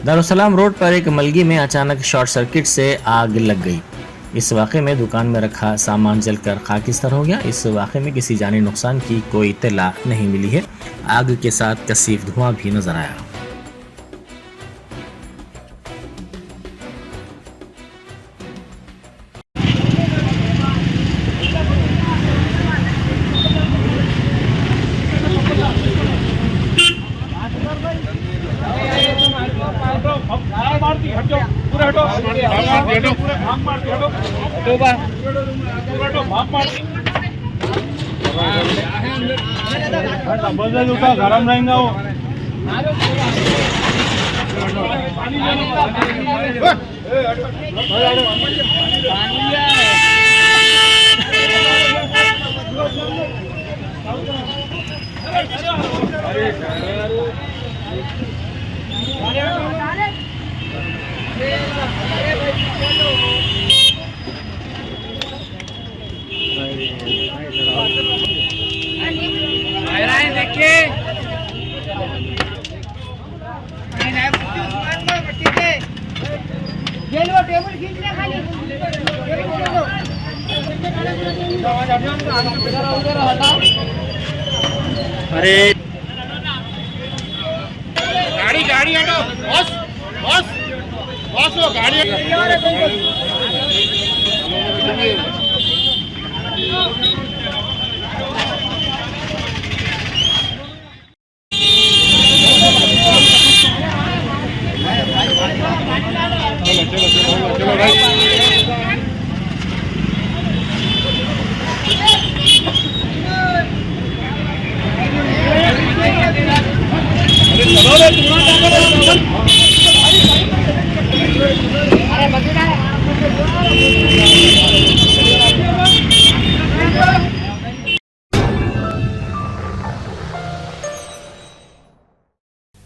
Darussalam road पर एक मलगी में अचानक शॉर्ट सर्किट से आग लग गई। इस वाक़े में दुकान में रखा सामान जलकर खाकिस्तान हो गया। इस वाक़े में किसी जानी नुकसान की कोई इत्तला नहीं मिली है। आग के साथ कसीफ धुआं भी नजर आया। गरम रहेगा वो। टेबल खींच ले खाली अरे गाड़ी गाड़ी हटो बॉस बॉस बॉस वो गाड़ी चलो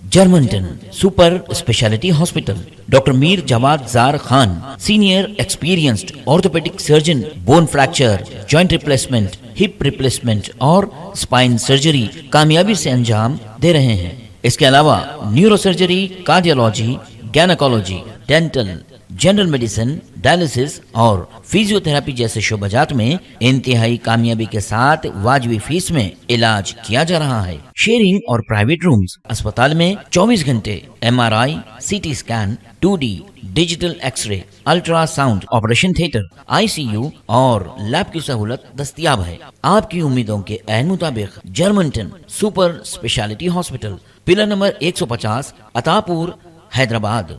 Germanton super speciality hospital, doctor Mir Jawad Zar Khan, senior experienced orthopaedic surgeon, bone fracture, joint replacement, hip replacement और स्पाइन सर्जरी कामयाबी से अंजाम दे रहे हैं। इसके अलावा neuro surgery, cardiology, gynaecology, dental, general medicine, dialysis और फिजियोथेरेपी जैसे शोबाजात में इंतहाई कामयाबी के साथ वाजिबी फीस में इलाज किया जा रहा है। शेयरिंग और प्राइवेट रूम्स, अस्पताल में 24 घंटे MRI, CT scan, 2D digital x-ray, ultrasound, operation theatre, ICU और लैब की सहूलत दस्तयाब है। आपकी उम्मीदों के ऐन मुताबिक Germanton super speciality hospital, pillar number 150, Attapur, Hyderabad.